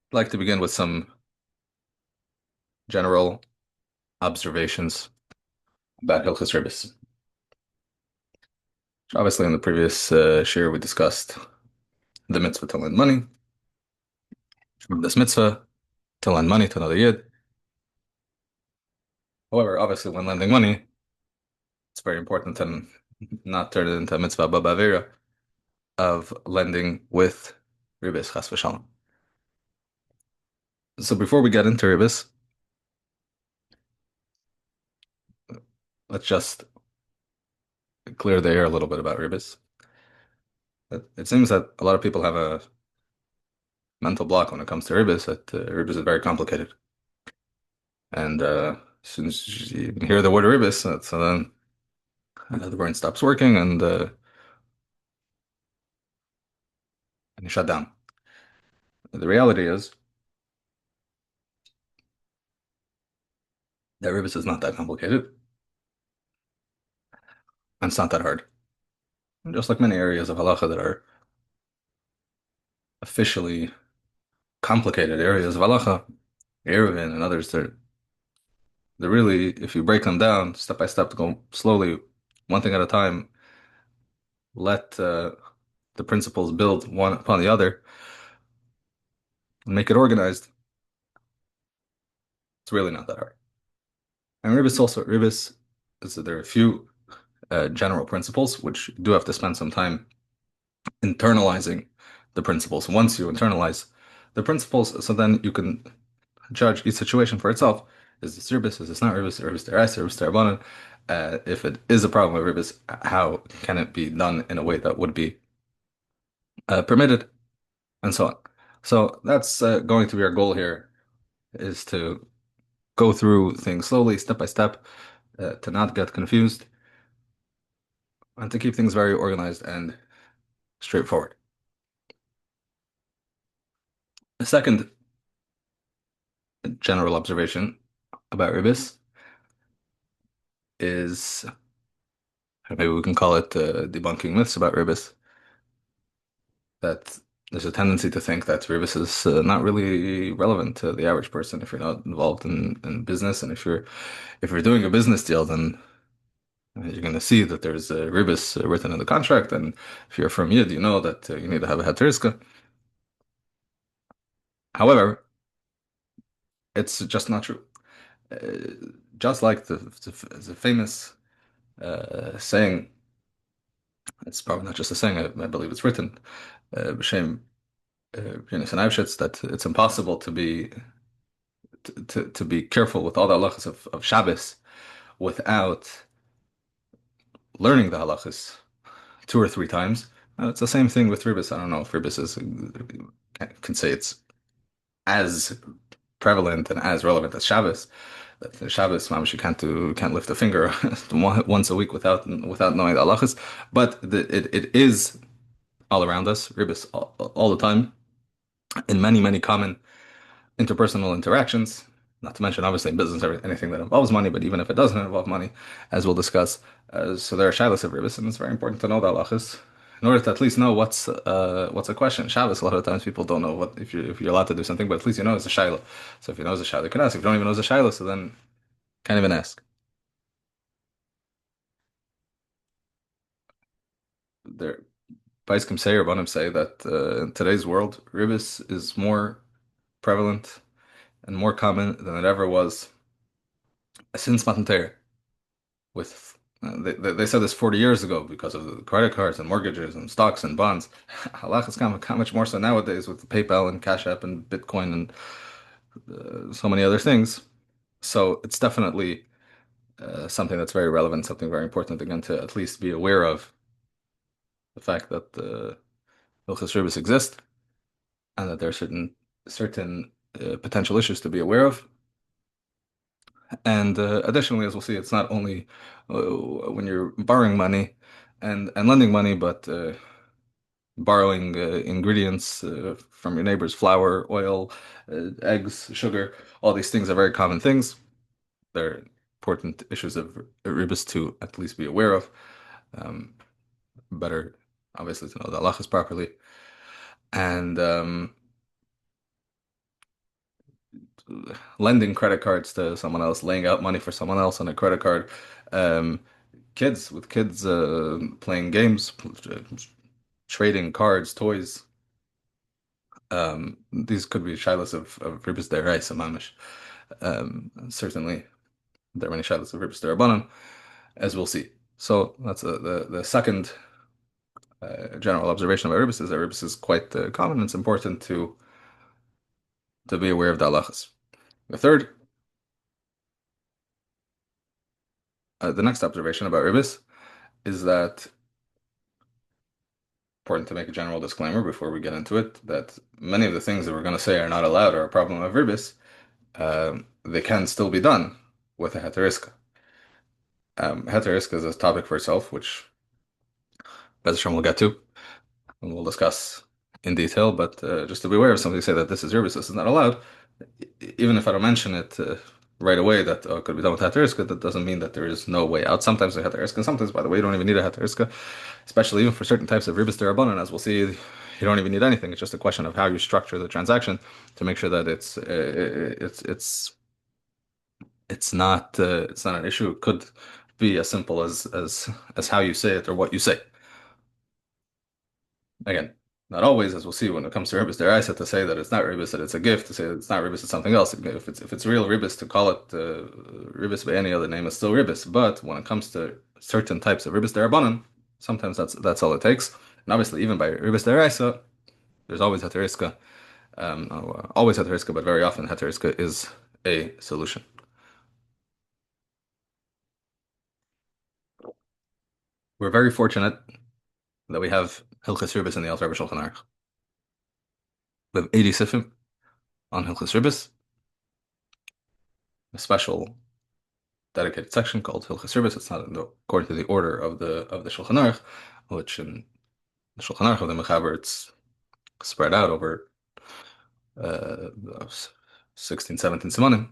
I'd like to begin with some general observations about Hilchos Ribbis. Obviously, in the previous shir, we discussed the mitzvah to lend money. This mitzvah to lend money to another yid. However, obviously, when lending money, it's very important to not turn it into a mitzvah b'avera of lending with Ribbis chas v'shalom. So before we get into Ribbis, let's just clear the air a little bit about Ribbis. It seems that a lot of people have a mental block when it comes to Ribbis, that Ribbis is very complicated. And as soon as you hear the word Ribbis, so then the brain stops working and you shut down. The reality is that Ribbis is not that complicated and it's not that hard. Just like many areas of halacha that are officially complicated areas of halacha, Eruvin and others, they're really, if you break them down step by step, to go slowly, one thing at a time, let the principles build one upon the other and make it organized, it's really not that hard. And Ribbis is that there are a few general principles which do have to spend some time internalizing the principles. Once you internalize the principles, so then you can judge each situation for itself. Is this Ribbis? Is this not Ribbis? Ribbis deraisa? Ribbis derabanan? If it is a problem with Ribbis, how can it be done in a way that would be permitted, and so on. So that's going to be our goal here, is to go through things slowly, step by step, to not get confused, and to keep things very organized and straightforward. The second general observation about Ribbis is, maybe we can call it debunking myths about Ribbis, that there's a tendency to think that Ribbis is not really relevant to the average person if you're not involved in business, and if you're doing a business deal, then you're going to see that there's a Ribbis written in the contract, and if you're from Yid, you know that you need to have a heteriska. However, it's just not true. Just like the famous saying, it's probably not just a saying, I believe it's written, B'Shem Yonis and Avshitz, that it's impossible to be careful with all the halachas of Shabbos without learning the halachas two or three times. It's the same thing with Ribbis. I don't know if Ribbis is, can say it's as prevalent and as relevant as Shabbos. That the Shabbos, mamish, you can't lift a finger once a week without knowing the halachas. But it is all around us, Ribbis all the time, in many common interpersonal interactions. Not to mention, obviously, in business, anything that involves money. But even if it doesn't involve money, as we'll discuss, so there are shilas of Ribbis, and it's very important to know the halachas in order to at least know what's a question. Shabbos, a lot of times people don't know what, if you're allowed to do something, but at least you know it's a shaila. So if you know it's a shaila, you can ask. If you don't even know it's a shaila, so then can't even ask. There, Paiskim say, or Rabbonim say that in today's world, Ribbis is more prevalent and more common than it ever was since Matan Torah. With they said this 40 years ago because of the credit cards and mortgages and stocks and bonds. Halacha is how much more so nowadays with PayPal and Cash App and Bitcoin and so many other things. So it's definitely something that's very relevant, something very important, again, to at least be aware of the fact that the Hilchos Ribbis exist, and that there are certain potential issues to be aware of. And additionally, as we'll see, it's not only when you're borrowing money and lending money, but borrowing ingredients from your neighbors, flour, oil, eggs, sugar. All these things are very common things. They're important issues of Ribbis to at least be aware of. Um, Better, obviously, to know the halachas properly. And lending credit cards to someone else, laying out money for someone else on a credit card, um, kids playing games, trading cards, toys. These could be shilas of Ribbis Deraisa Mamish. Certainly, there are many shilas of Ribbis Rabbonim, as we'll see. So that's the second general observation about Ribbis is that Ribbis is quite common. And it's important to be aware of the halachas. The third, the next observation about Ribbis is that important to make a general disclaimer before we get into it that many of the things that we're going to say are not allowed or a problem of Ribbis, they can still be done with a heteriska. Heteriska is a topic for itself, which Bez Hashem we'll get to and we'll discuss in detail. But just to be aware of something, say that this is Ribbis, this is not allowed. Even if I don't mention it right away that it could be done with heteriska, that doesn't mean that there is no way out. Sometimes they heteriska, and sometimes, by the way, you don't even need a heteriska, especially even for certain types of Ribbis Derabanan, as we'll see. You don't even need anything. It's just a question of how you structure the transaction to make sure that it's not an issue. It could be as simple as how you say it or what you say. Again, not always, as we'll see when it comes to Ribbis Deraisa, to say that it's not Ribbis, that it's a gift, to say that it's not Ribbis, it's something else. If it's real Ribbis, to call it Ribbis by any other name is still Ribbis. But when it comes to certain types of Ribbis Derabanan, sometimes that's all it takes. And obviously, even by Ribbis Deraisa, there's always Heteriska. Always Heteriska, but very often Heteriska is a solution. We're very fortunate that we have Hilchas Ribbis in the Alter Rebbe Shulchan Aruch. We have 80 sifim on Hilchas Ribbis, a special dedicated section called Hilchas Ribbis. It's not according to the order of the Shulchan Aruch, which in the Shulchan Aruch of the Mechaber it's spread out over 16, 17 simanim,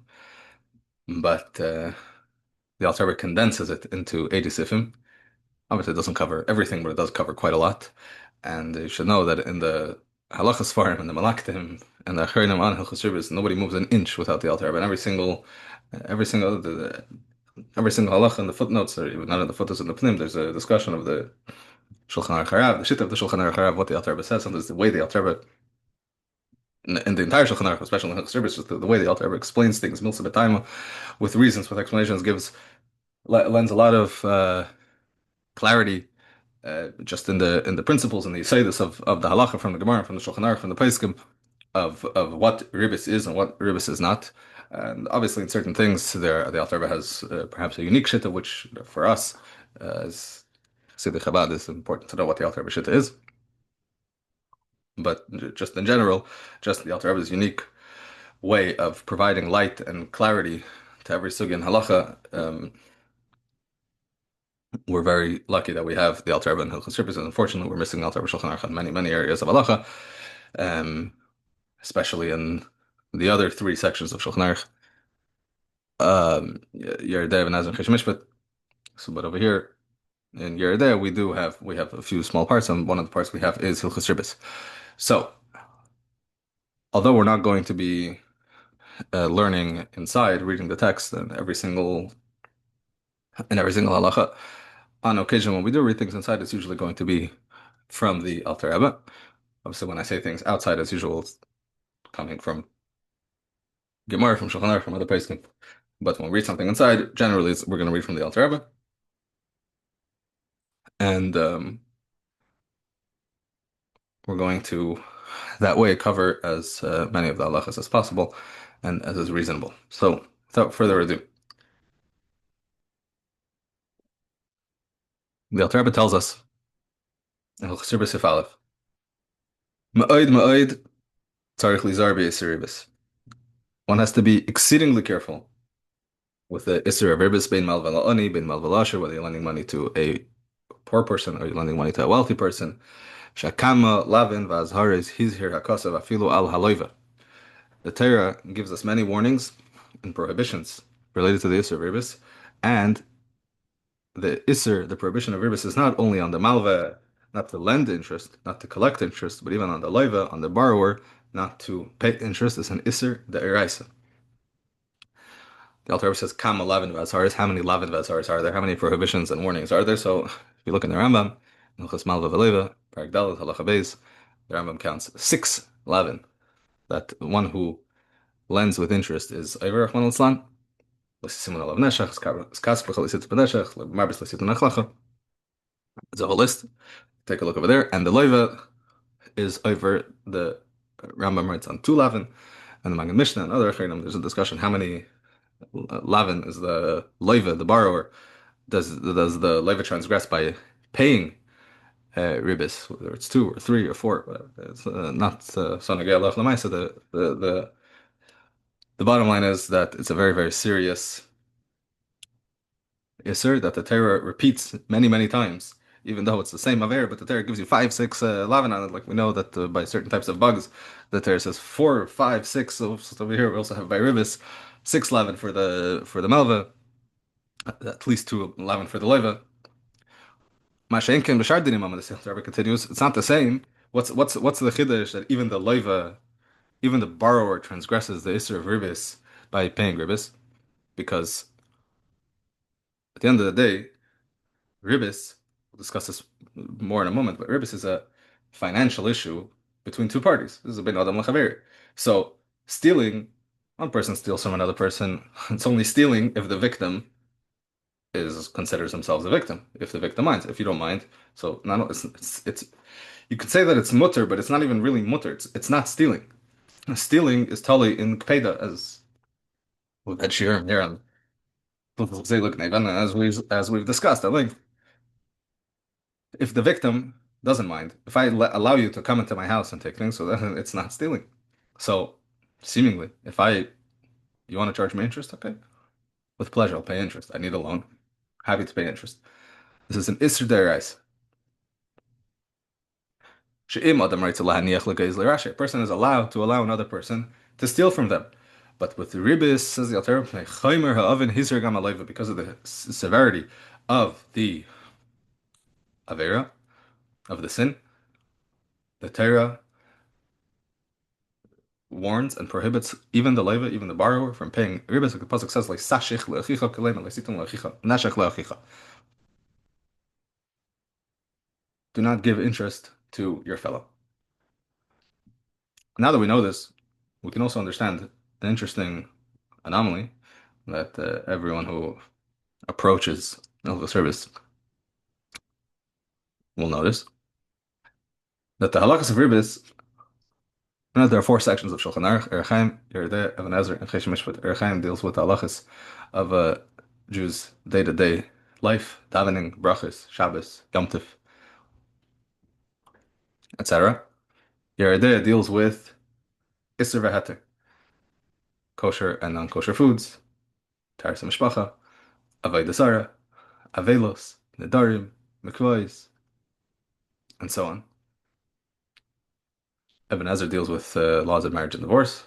but the Alter Rebbe condenses it into 80 sifim. Obviously, it doesn't cover everything, but it does cover quite a lot. And you should know that in the Halacha Sfarim and the Malaktim and the Achronim on Hilchos Ribbis, nobody moves an inch without the Alter Rebbe. And every single halacha in the footnotes, or even not in the footnotes in the Pnim, there's a discussion of the Shulchan Aruch Harav, the shit of the Shulchan Aruch Harav, what the Alter Rebbe says, sometimes the way the Alter Rebbe in the entire Shulchan Aruch, especially in Hilchos Ribbis, just the way the Alter Rebbe explains things, Milsa B'Taima, with reasons, with explanations, lends a lot of clarity just in the principles and the Yisaidus of the halacha from the Gemara, from the Shulchan Aruch, from the Poskim of what Ribbis is and what Ribbis is not. And obviously, in certain things, the Alter Rebbe has perhaps a unique shitta, which for us, as the Chabad, is important to know what the Alter Rebbe shitta is. But just in general, just the Alter Rebbe's unique way of providing light and clarity to every sugi in halacha. We're very lucky that we have the Alter Rebbe and Hilchos Ribbis, and unfortunately, we're missing the Alter Rebbe Shulchan Aruch in many areas of halacha, especially in the other three sections of Shulchan Aruch, Yeridei, Venaz, and Chesh Mishpat. So, but over here in Yeridei, we have a few small parts, and one of the parts we have is Hilchos Ribbis. So, although we're not going to be learning inside, reading the text and every single halacha, on occasion when we do read things inside, it's usually going to be from the Alter Rebbe. Obviously, when I say things outside, as usual, it's coming from Gemara, from Shulchan Aruch, from other places. But when we read something inside, generally we're going to read from the Alter Rebbe. And we're going to, that way, cover as many of the halachas as possible and as is reasonable. So, without further ado, the Alter Rebbe tells us in Hilchos Ribbis Sif Aleph, Ma'od tzarich lizar b'Isur Ribbis. One has to be exceedingly careful with the Isur of Ribbis, bein malva la'ani, bein malva la'asher, whether you're lending money to a poor person or you're lending money to a wealthy person. Shakama lavin v'azharis hizhir hakasav afilu al haloiva. The Torah gives us many warnings and prohibitions related to the Isur of Ribbis, and the Isser, the prohibition of Ribbis, is not only on the malva, not to lend interest, not to collect interest, but even on the loiva, on the borrower, not to pay interest. Is an Isser the Eraisa. The Alter Rebbe says, "Kam 11 vasaras." How many 11 vasaras are there? How many prohibitions and warnings are there? So, if you look in the Rambam, Hilchos Malva Veleva, Parak Dalet, Halacha Beis, the Rambam counts 6 11. That one who lends with interest is Eiver Rachman al L'sisim alav neshach, skas b'chol l'sit b'neshach, marbis l'sit b'nechlacha. It's a whole list. Take a look over there. And the loiva is over the Rambam writes on 2 11, and the Magen Mishnah and other Achronim, there's a discussion how many lavin is the loiva, the borrower. Does the loiva transgress by paying ribbis, whether it's 2 or 3 or 4, whatever. It's not sonagei alach l'maisa. The bottom line is that it's a very, very serious Isser that the Torah repeats many, many times, even though it's the same Aver, but the Torah gives you 5, 6, 11 on it. Like we know that by certain types of bugs, the Torah says 4, 5, 6. So over here we also have by Ribbis 6, 11 for the Melva, at least 2, 11 for the Leva. Mashenkin b'shardinim amad the Torah continues. It's not the same. What's the chiddush that even the Leva, even the borrower transgresses the Isser of Ribbis by paying Ribbis? Because at the end of the day, Ribbis, we'll discuss this more in a moment, but Ribbis is a financial issue between two parties. This is a bin adam l'chaver. So stealing, one person steals from another person. It's only stealing if the victim is considers themselves a victim. If the victim minds, if you don't mind, so not it's you could say that it's mutter, but it's not even really mutter. It's not stealing. Stealing is totally in kpeda, as we'll get here on as we've discussed at length. If the victim doesn't mind, if I allow you to come into my house and take things, so then it's not stealing. So, seemingly, if you want to charge me interest, okay, with pleasure, I'll pay interest. I need a loan. Happy to pay interest. This is an Isser Derais. She'im Adam writes a person is allowed to allow another person to steal from them. But with the Ribbis, says the Alter Rebbe, because of the severity of the Avera, of the sin, the Torah warns and prohibits even the leva, even the borrower, from paying ribbis. Like the pasuk says, like sashich le'achicha kalema le'situm le'achicha nashach le'achicha. Do not give interest to your fellow. Now that we know this, we can also understand the interesting anomaly that everyone who approaches Milva service will notice that the halachas of ribbis. There are 4 sections of Shulchan Aruch: Erechaim, Yerideh, Even Ezer, and Cheshim Mishpat. Erechaim deals with the halachas of a Jew's day-to-day life, davening, brachas, Shabbos, Yom Tov, etc. Yerideh deals with Isser v'Heter, kosher and non-kosher foods, Taras Mishpacha, Avodah Zarah, Avelos, Nedarim, Mikvahs, and so on. Even Ezer deals with laws of marriage and divorce.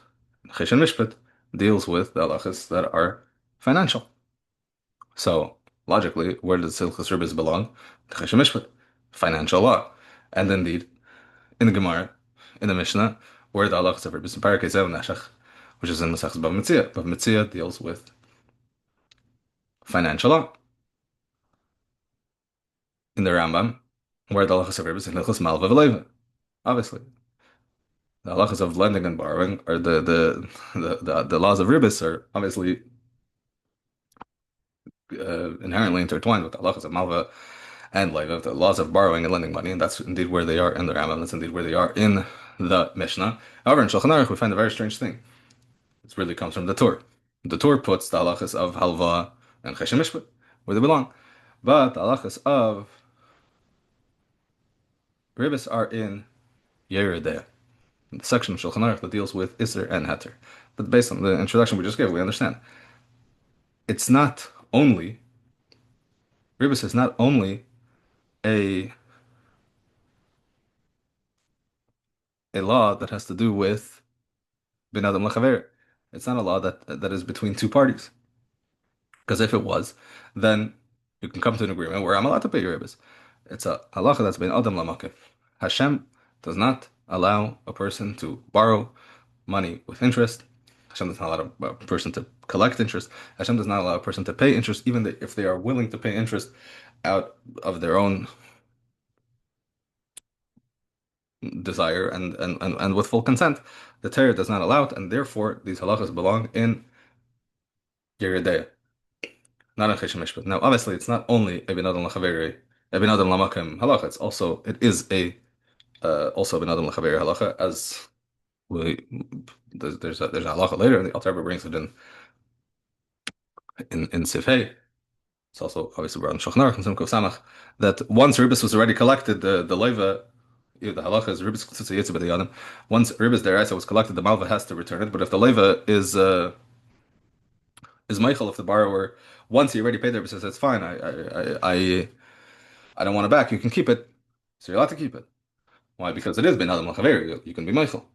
Cheshim Mishpat deals with the halachas that are financial. So logically, where does Hilchos Ribbis belong? To Cheshim Mishpat, financial law. And indeed, in the Gemara, in the Mishnah, where the halachas of Ribbis and Parakeh Zev Neshach, which is in Masechus Bava Metzia. Bava Metzia deals with financial law. In the Rambam, where the halachas of Ribbis and Hilchos Malva V'Leiva. Obviously, the halachas of lending and borrowing, or the laws of Ribbis, are obviously inherently intertwined with the halachas of Malva and Leiva, the laws of borrowing and lending money, and that's indeed where they are in the Rambam. That's indeed where they are in the Mishnah. However, in Shulchan Aruch, we find a very strange thing. It really comes from the Torah. The Torah puts the halachas of halva and cheshem mishpat where they belong, but the halachas of ribbis are in Yerideh, the section of Shulchan Aruch that deals with Isser and Heter. But based on the introduction we just gave, we understand it's not only ribbis is not only a law that has to do with bin adam lechaver. It's not a law that is between two parties. Because if it was, then you can come to an agreement where I'm allowed to pay your ribbis. It's a halacha that's bin adam lamakif. Hashem does not allow a person to borrow money with interest Hashem does not allow a person to collect interest. Hashem does not allow a person to pay interest, even if they are willing to pay interest out of their own desire and with full consent. The Torah does not allow it, and therefore these halachas belong in Yeridea, not in Chesed Mishpat. Now, obviously, it's not only a bin adam l'chaveri, a bin adam lamakim halacha. It is a also a bin adam l'chaveri halacha, as we there's a halacha later, and the Alter Rebbe brings it in Sifhei. It's also obviously brought in Shulchan Aruch and Simcha Samach that once Ribbis was already collected, the leiva, the halacha is Ribbis tzitz yitzu b'diyadim. Once Ribbis deraisa was collected, the malva has to return it. But if the leiva is Michael, if the borrower once he already paid the Ribbis says it's fine, I don't want it back. You can keep it, so you're allowed to keep it. Why? Because it is ben adam l'chaveri. You can be Michael.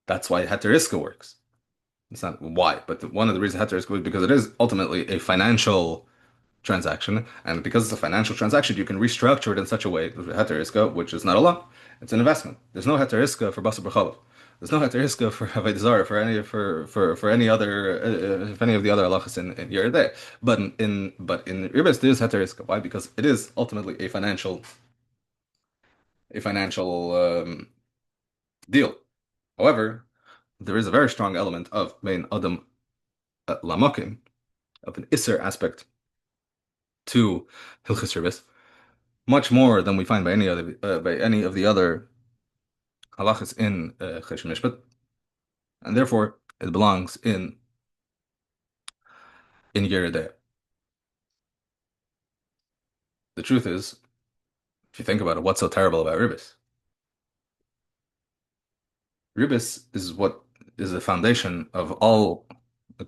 That's why heter iska works. It's not why, but one of the reasons heter iska is because it is ultimately a financial transaction, and because it's a financial transaction, you can restructure it in such a way with heter iska, which is not a law. It's an investment. There's no heter iska for basar b'chalav. There's no heter iska for avodah zarah for any other if any of the other halachas in Yoreh De'ah. But in Ribbis there is heter iska. Why? Because it is ultimately a financial deal. However, there is a very strong element of main adam lamakim, of an isser aspect to Hilchis Ribbis, much more than we find by any of the other halachas in Chesed Mishpat, and therefore it belongs in Yoreh De'ah. The truth is, if you think about it, what's so terrible about Ribbis? Ribbis is what is the foundation of all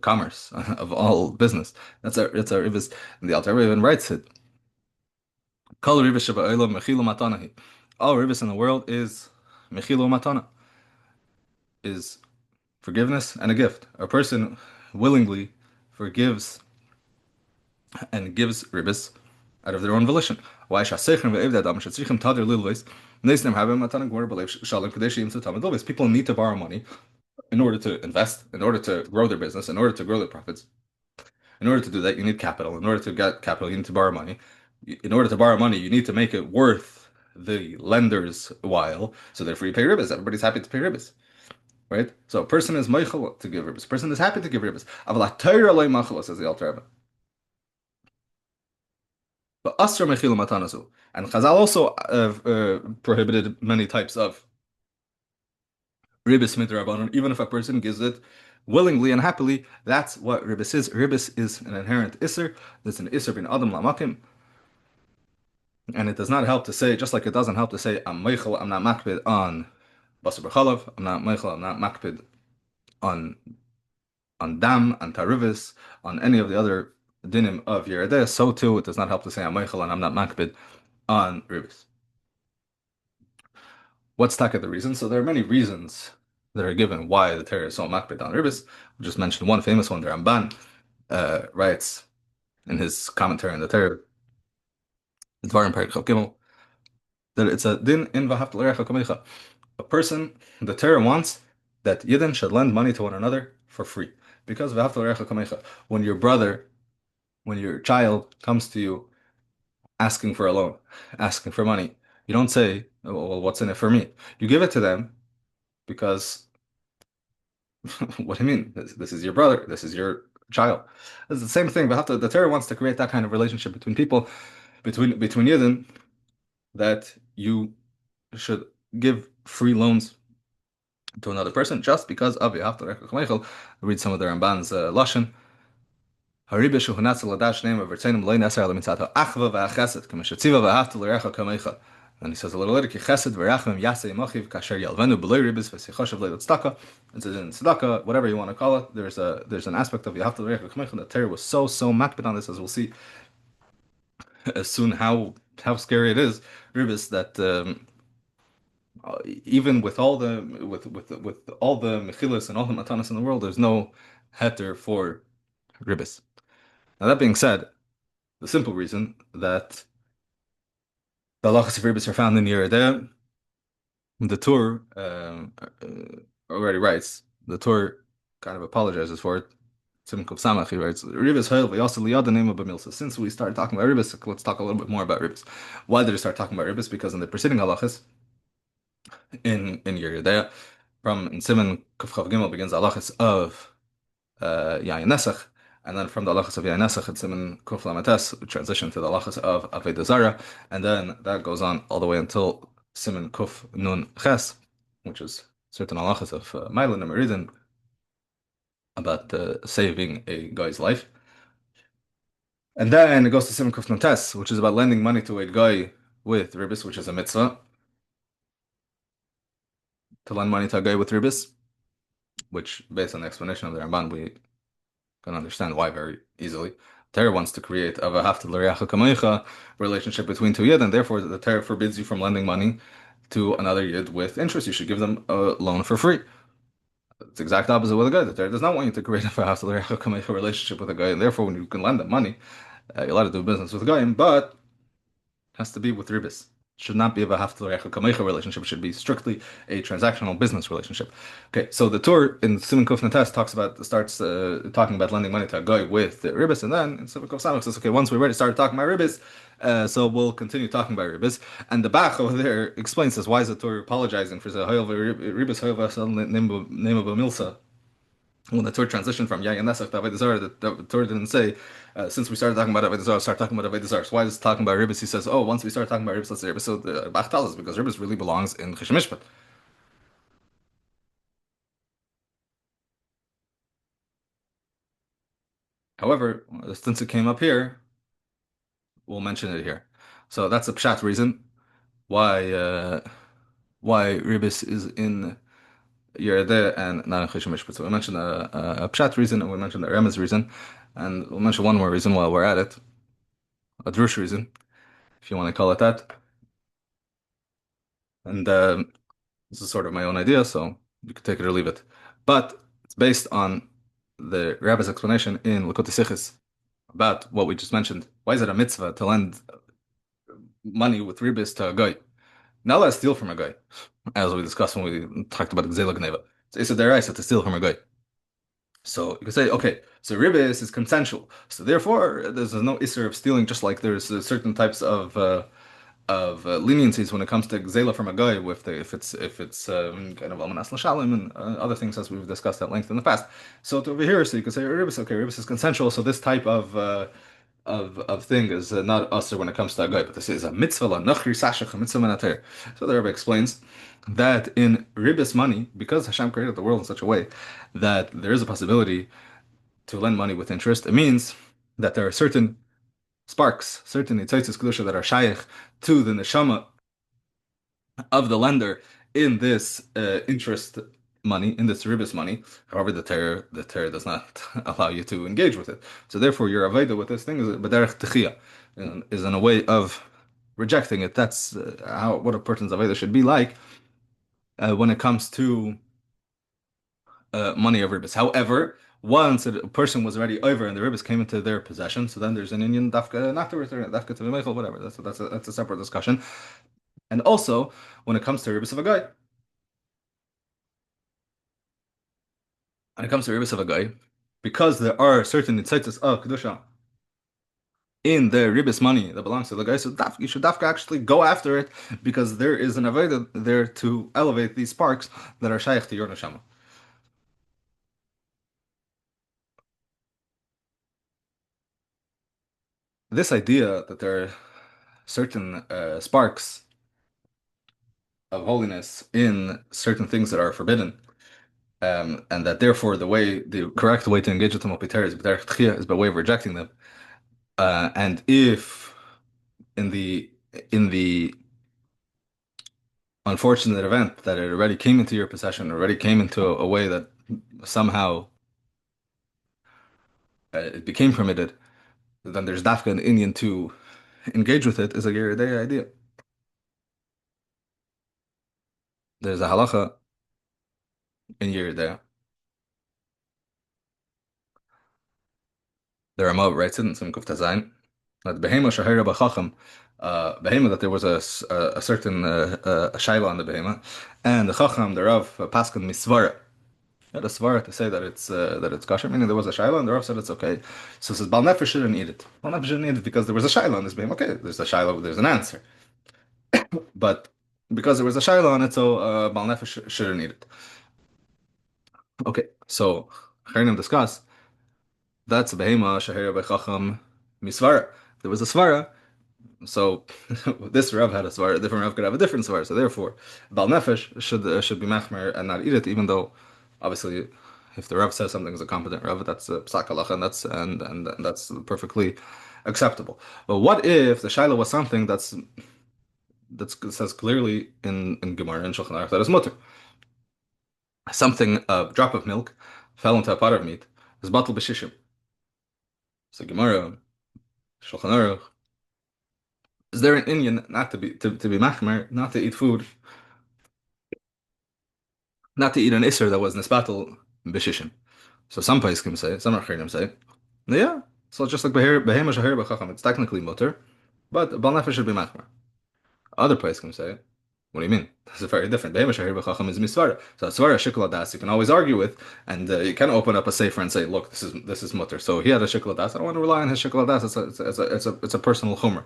commerce, of all business. It's our Ribbis, and the Alter Rebbe even writes it. Kol Ribbis sheba'olam mechilu matanahi. All Ribbis in the world is mechilu matana, is forgiveness and a gift. A person willingly forgives and gives Ribbis out of their own volition. Why people need to borrow money in order to invest, in order to grow their business, in order to grow their profits. In order to do that, you need capital. In order to get capital, you need to borrow money. In order to borrow money, you need to make it worth the lender's while. So therefore, you pay Ribbis. Everybody's happy to pay Ribbis, right? So a person is meichel to give Ribbis. A person is happy to give Ribbis. Says the Alter Rebbe. But Asr Mechil Matanasu. And Chazal also prohibited many types of Ribbis Rabbonim, even if a person gives it willingly and happily. That's what Ribbis is. Ribbis is an inherent Isser. It's an Isser bin Adam Lamakim. And it does not help to say, just like it doesn't help to say, I'm Meichel, I'm not Makpid on Basar B'chalav, I'm not Meichel, I'm not Makpid on Dam, on Tarivis, on any of the other dinim of Yoreh De'ah, so too it does not help to say I'm Meichel and I'm not Makpid on Ribbis. What's taka the reason? So there are many reasons that are given why the Torah is so Makpid on Ribbis. We just mentioned one famous one. The Ramban writes in his commentary on the Torah, Dvarim Perek Chaf Gimel, that it's a din in v'ahavta l'reacha kamecha. A person, the Torah wants that Yidden should lend money to one another for free. Because v'ahavta l'reacha kamecha, when your child comes to you asking for a loan, asking for money, you don't say, "Oh, well, what's in it for me?" You give it to them because, what do you mean? This is your brother, this is your child. It's the same thing. But the Torah wants to create that kind of relationship between people, between Yidden, that you should give free loans to another person just because of you. Read some of the Ramban's lashon. Ribbis shehunatzel ladash name of Ritzenim loy neser al mitzato achva v'achesed k'meshetziva v'ahavta l'recha kamecha. And he says a little later, ki chesed v'rachmim yasei mochiv kasher yalvenu b'loy ribbis v'sichoshev loy tzedakah. It's in tzedakah, whatever you want to call it. There's an aspect of v'ahavta l'recha kamecha that Torah was so makbid on this, as we'll see as soon how scary it is. Ribbis that even with all the mechillas and all the matanas in the world, there's no heter for Ribbis. Now that being said, the simple reason that the halachas of Ribbis are found in Yoreh De'ah, the Tur already writes, the Tur kind of apologizes for it. Simon Kuf Samach, he writes, Ribbis Hoil, we also liad the name of Bamilsa. Since we started talking about Ribbis, let's talk a little bit more about Ribbis. Why did we start talking about Ribbis? Because in the preceding halachas, in Yeridea, from in Simon Kuf Chav Gimel begins the halachas of Yayin Nesach, and then from the halachas of Yayin Nesach, it's Simon Kuf Lamates, we transition to the halachas of Avodah Zarah, and then that goes on all the way until Simon Kuf Nun Ches, which is certain halachas of Mailan and Meridin about saving a guy's life. And then it goes to Simon Kuf Nun Tes, which is about lending money to a guy with Ribbis, which is a mitzvah, to lend money to a guy with Ribbis, which, based on the explanation of the Ramban, we can understand why very easily. Torah wants to create a hafta l'reacha kamoicha relationship between two yid, and therefore the Torah forbids you from lending money to another yid with interest. You should give them a loan for free. It's the exact opposite with a guy. The Torah does not want you to create a hafta l'reacha kamoicha relationship with a guy, and therefore when you can lend them money, you're allowed to do business with a guy, but it has to be with Ribbis. Should not be a hafta l'reacha kamoicha relationship. It should be strictly a transactional business relationship. Okay, so the Torah in Simon Kuf Natas starts talking about lending money to a guy with Ribbis, and then in Simon Kuf Samach says, okay, once we already started talking about Ribbis, so we'll continue talking about Ribbis. And the Bach over there explains this. Why is the Torah apologizing for the Ribbis name of a milsa? When the Torah transitioned from Yayin Nesach to Avodah Zarah, the Torah didn't say, since we started talking about Avodah Zarah, start talking about Avodah Zarah. So why is it talking about Ribbis? He says, oh, once we start talking about Ribbis, let's say Ribbis. So the Bach tells us because Ribbis really belongs in Chesed Mishpat. However, since it came up here, we'll mention it here. So that's a pshat reason why Ribbis is in Yerideh and not in Chesed Mishpat. So we mentioned a pshat reason and we mentioned a remez reason, and we'll mention one more reason while we're at it, a drush reason, if you want to call it that. And this is sort of my own idea, so you can take it or leave it. But it's based on the rabbi's explanation in Likutei Sichos about what we just mentioned. Why is it a mitzvah to lend money with ribis to a guy? Not let us steal from a guy, as we discussed when we talked about Gzela Gneva. It's a deraisa to steal from a guy. So you could say, okay, so ribis is consensual. So therefore, there's no issur of stealing, just like there's certain types of leniencies when it comes to gzela from a guy, if it's kind of almanas l'shalim and other things as we've discussed at length in the past. So over here, so you could say ribis, okay, ribis is consensual, so this type of thing is not usher when it comes to a guy, but this is a mitzvah la nachri sashach, a mitzvah menater. So the Rebbe explains that in ribis money, because Hashem created the world in such a way that there is a possibility to lend money with interest, it means that there are certain sparks, certain itzitzis kedusha that are shaykh to the neshama of the lender in this interest money, in this ribis money. However, the Torah does not allow you to engage with it. So therefore, your avodah with this thing is b'derech techiyah, is in a way of rejecting it. That's what a person's avodah should be like when it comes to money of ribis. However, once a person was already over and the ribis came into their possession, so then there's an Indian dafka not to return it, dafka to the whatever. That's a separate discussion. And also, when it comes to ribis of a guy, when it comes to ribis of a guy, because there are certain incites of kedusha in the ribis money that belongs to the guy, so you should dafka actually go after it because there is an avodah there to elevate these sparks that are shaykh to your neshama. This idea that there are certain sparks of holiness in certain things that are forbidden, and that therefore the correct way to engage with them is by way of rejecting them. And if in the unfortunate event that it already came into your possession, already came into a way that somehow it became permitted, then there's dafka an Indian to engage with it is a Yeridei idea. There's a halacha in Yeridei. The Rama writes it in some Kuf Tazayin that behema shahira b'chacham, behema, that there was a certain a shaila on the behema, and the chacham, the Rav, paskan misvara, had a svara to say that it's kosher, meaning there was a shaila and the Rav said it's okay. So it says Bal Nefesh shouldn't eat it. Bal Nefesh shouldn't eat it because there was a shaila on this beam. Okay, there's a shaila, there's an answer. But because there was a shaila on it, so Bal Nefesh shouldn't eat it. Okay, so Chayrim discuss that's a behema shahir bechacham misvara. There was a svara. So this Rav had a svar, a different Rav could have a different svar. So therefore, Bal Nefesh should be machmer and not eat it, even though obviously if the Rav says something is a competent Rav, that's a psak halacha, and that's perfectly acceptable. But what if the shaila was something that's says clearly in Gemara and Shulchan Aruch that is mutter? Something, a drop of milk fell into a pot of meat is batal b'shishim. So Gemara, Shulchan Aruch, is there an Indian not to be machmer, not to eat food, not to eat an iser that was nisbatal b'shishim? So some poskim say, some Acharonim say, yeah. So just like behema shahir b'chacham, it's technically mutter, but bal nefesh should be machmer. Other poskim say, what do you mean? This is very different. Behema shahir b'chacham is misvara. So svara shikul adas you can always argue with, and you can open up a sefer and say, look, this is mutter. So he had a shikul adas. I don't want to rely on his shikul adas. It's a personal chumrah.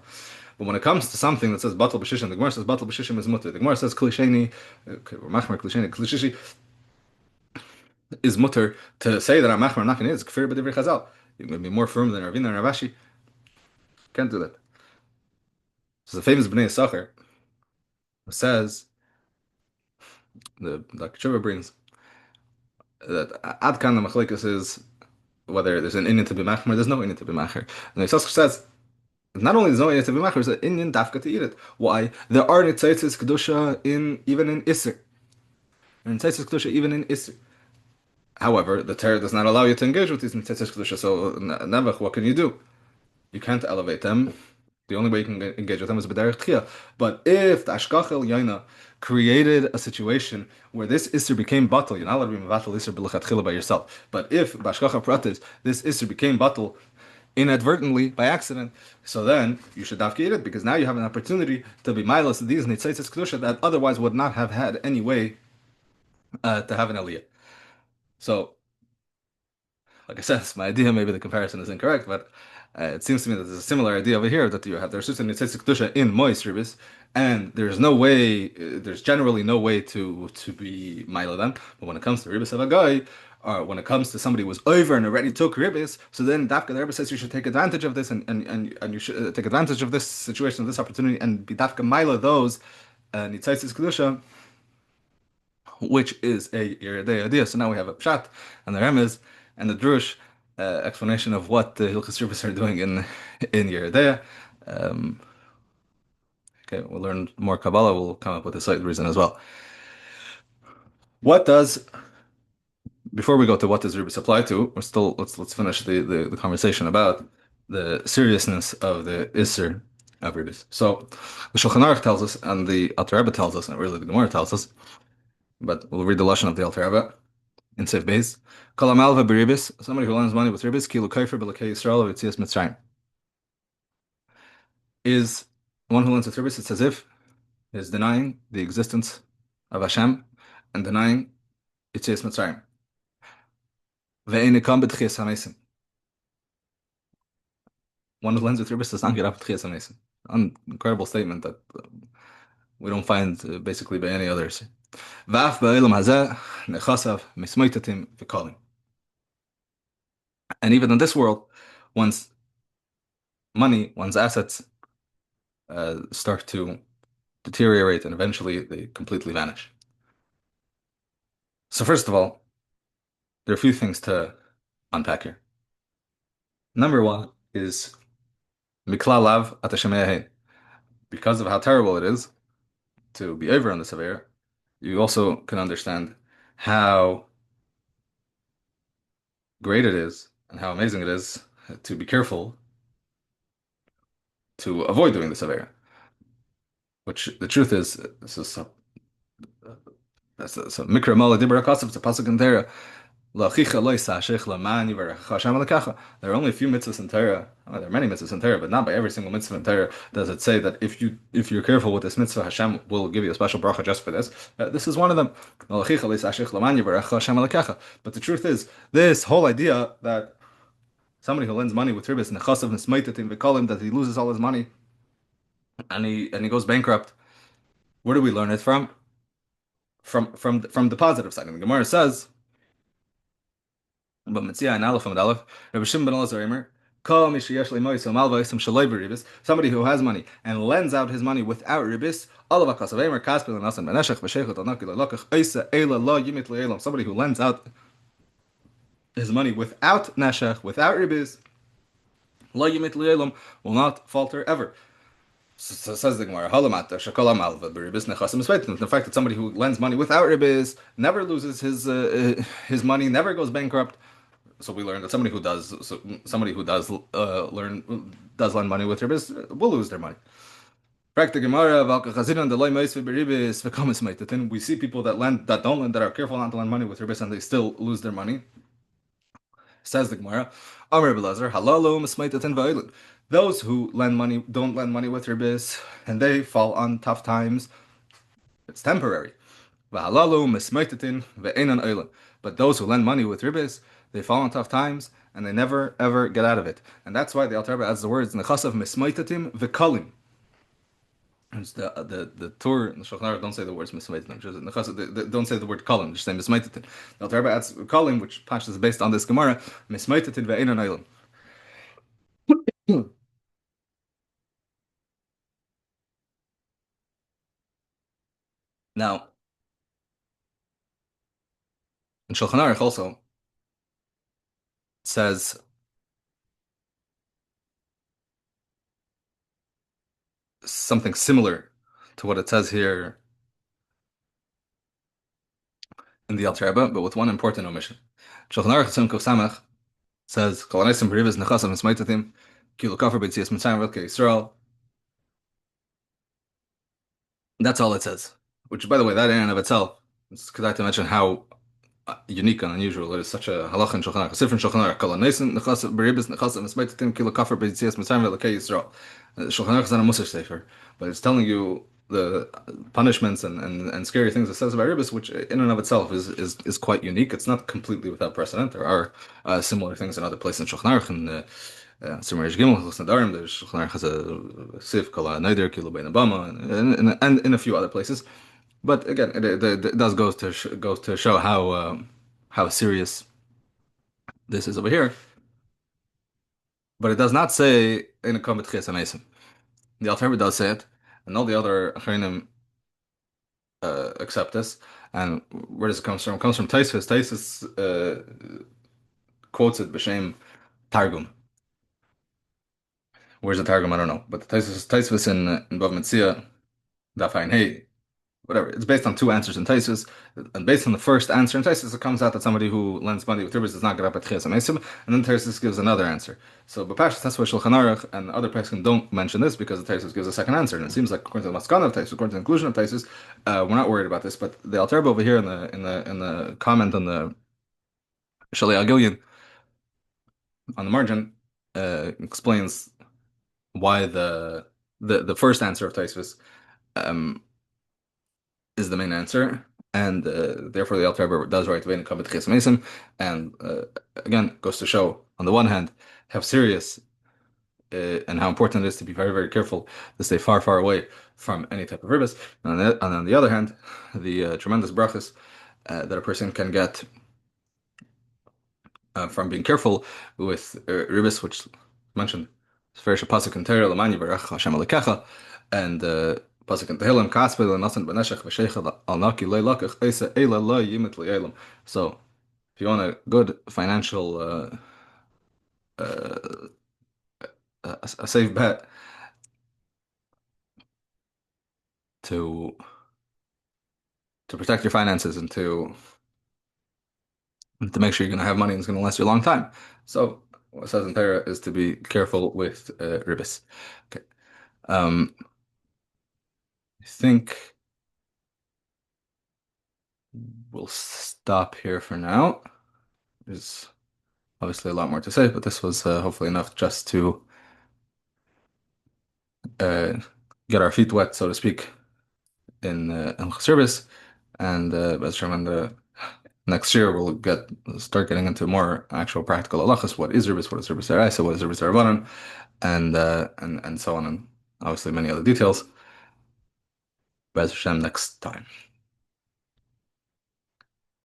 But when it comes to something that says batal b'shishim, the Gemara says batal b'shishim is mutter. The Gemara says klisheni, machmer klisheni, klishishi is mutter. To say that I'm machmer, I'm not going to eat. It's kfir b'divrei Chazal. You're going to be more firm than Ravina and Ravashi. Can't do that. So the famous Bnei Yisachar says, the Tshuva brings that ad kan the machlekes is whether there's an inyan to be machmer, there's no inyan to be machmer. And the Yisachar says not only there's no inyan to be machmer, there's an inyan dafka to eat it. Why? There are nitzaitzis kedusha even in Isser. And nitzaitzis kedusha even in Isser. However, the Torah does not allow you to engage with these nitzaitzis kedusha. So nevach, what can you do? You can't elevate them. The only way you can engage with them is b'derech tchiyah. But if the ashkachel yaina created a situation where this isser became batal, you're not allowed to be mevatel isser b'lechatchila by yourself. But if b'ashkacha pratis this isser became batal inadvertently by accident, so then you should dafka eat it because now you have an opportunity to be milos these nitzaitzis kedusha that otherwise would not have had any way to have an aliyah. So like I said, it's my idea. Maybe the comparison is incorrect, but it seems to me that there's a similar idea over here that you have there's certain nitzitzik kedusha in moist ribbis, and there's no way, there's generally no way to be mila them. But when it comes to ribbis of a guy, or when it comes to somebody who was over and already took ribbis, so then dafka the Rebbe says you should take advantage of this, and you should take advantage of this situation, of this opportunity, and be dafka mila those nitzitzik kedusha, which is a Yeridei idea. So now we have a pshat and the remez and the drush explanation of what the Hilchos Ribbis are doing in Yeridei. Okay, we'll learn more Kabbalah. We'll come up with a slight reason as well. What does before we go to what does Ribbis apply to? We're still let's finish the conversation about the seriousness of the Isser of Ribbis. So the Shulchan Aruch tells us, and the Alter Rebbe tells us, and really the Gemara tells us. But we'll read the lashon of the Alter Rebbe in Seif Beis. Kol hamalva b'ribis, somebody who lends money with ribis, kilu kaifer b'lakei Yisrael v'tzias Mitzrayim. Is one who lends with ribis, it's as if is denying the existence of Hashem and denying Yitzias Mitzrayim. Ve'enikam b'tchias hamesim. One who lends with ribis does not get up b'tchias hamesim. An incredible statement that we don't find basically by any others. V'af ba'elam hazeh nechasav mismoitatim v'kolim. And even in this world, one's money, one's assets start to deteriorate and eventually they completely vanish. So first of all, there are a few things to unpack here. Number one is mikla lav at because of how terrible it is to be over on the severe, you also can understand how great it is and how amazing it is to be careful to avoid doing the severe. Which the truth is, this is that's a mikra mala dibra kasav. It's a pasuk in Torah L'chicha lo yisashich l'man yivarech Hashem alekacha. There are only a few mitzvahs in Torah. Well, there are many mitzvahs in Torah, but not by every single mitzvah in Torah does it say that if you're careful with this mitzvah, Hashem will give you a special bracha just for this. This is one of them. L'chicha lo yisashich l'man yivarech Hashem alekacha. But the truth is, this whole idea that somebody who lends money with ribbis and nechasav nismaitatim v'kolim, that he loses all his money and he goes bankrupt. Where do we learn it from? From the positive side. And the Gemara says, but Mitzia and Aleph and Aleph, Rabbi Shimon ben Elazar Eimer, Kol mi sheyesh li moiso malva isam shaloi b'ribis. Somebody who has money and lends out his money without ribis, olav akasav Eimer kaspil and asan beneshach v'sheichot anaki le'lokach eisa eila lo yimit le'elam. Somebody who lends out his money without neshach, without ribis, lo yimit le'elam, will not falter ever. So says the Gemara, Halamata, Shakala Malva, Beribis Nechasim Sveitin. The fact that somebody who lends money without ribis never loses his money, never goes bankrupt. So we learn that somebody who does lend money with ribis will lose their money. Practic Gemara, Valkachazinan, the Loimois Beribis, Vekamis Meitatin. We see people that don't lend, that are careful not to lend money with ribis, and they still lose their money. Says the Gemara, Amr Belazar, Halalo Mismaitatin Va'ilin. Those who don't lend money with ribis, and they fall on tough times. It's temporary. But those who lend money with ribis, they fall on tough times, and they never ever get out of it. And that's why the Alter Rebbe adds the words nechasav mismaitatim v'kalim. It's the Torah and the Shulchan Aruch don't say the words mismaitatim. They don't say the word kalim. Just say mismaitatim. The Alter Rebbe adds kalim, which Pashas is based on this Gemara, mismaitatim ve'enan oilam. Now, in Shulchan Aruch also says something similar to what it says here in the Alter Rebbe, but with one important omission. Shulchan Aruch Tzim Kuf Samach says, "Kol aneisim b'ribos nechasav mismaitatim, ki lo kafar b'tzias mitzrayim v'el Yisrael." That's all it says. Which, by the way, that in and of itself is to mention how unique and unusual it is. Such a halacha in Shulchan Aruch, a different Shulchan Aruch. Kol aneisim nechasav b'ribos nechasav mismaitatim, ki lo kafar b'tzias mitzrayim v'el Yisrael. Shulchan Aruch is not a Musar sefer, but it's telling you the punishments and scary things it says about Ribbis, which in and of itself is quite unique. It's not completely without precedent. There are similar things in other places in Shulchan Aruch, and Simarish Gimel, Nadarim, the Shulchan Aruch has a Sif, Kala, Neider, Kilo Bein Abama, and in a few other places. But again, it does goes to show how serious this is over here. But it does not say in a Komet Ches Amesim. The Alter Rebbe does say it, and all the other Achronim accept this. And where does it come from? It comes from Taisvis. Taisvis quotes it b'shem Targum. Where's the Targum? I don't know. But the Taisvis in Bav Metzia, Daf Ayin Hey, whatever. It's based on two answers in Taisus, and based on the first answer in Taisus, it comes out that somebody who lends money with ribis does not get up at Chias Amesim, and then Taisus gives another answer. So, but Pashas, that's why Shulchan Aruch and other places don't mention this because the Taisus gives a second answer, and it seems like according to the Maskana of Taisus, according to the inclusion of Taisus, we're not worried about this. But the Alter Rebbe over here in the comment on the Shalei Agilyon on the margin explains why the first answer of Taisus is the main answer, and therefore the Alter Rebbe does write Vein Kabbat Ches Mesim, and again goes to show on the one hand how serious and how important it is to be very very careful to stay far far away from any type of ribbis, and on the other hand the tremendous brachas that a person can get from being careful with ribbis, which mentioned Sferish Pasuk and Torah Lamani Barach Hashem Alekacha, and Pasuk in Tehillim, Kaspel and Nasan Beneshach V'Sheichel Al Naki Leilakach Eisa Eila Lo Yimit Le'elam. So, if you want a good financial, a safe bet to protect your finances and to make sure you're going to have money and it's going to last you a long time. So, what it says in Torah is to be careful with ribbis. Okay. I think we'll stop here for now. There's obviously a lot more to say, but this was hopefully enough just to uh, get our feet wet, so to speak, in service. And as Sherman, next year we'll start getting into more actual practical halachas. What is Ribbis? What is Ribbis Deraisa? What is Ribbis Rabbonim? And so on, and obviously many other details. Bez Hashem next time.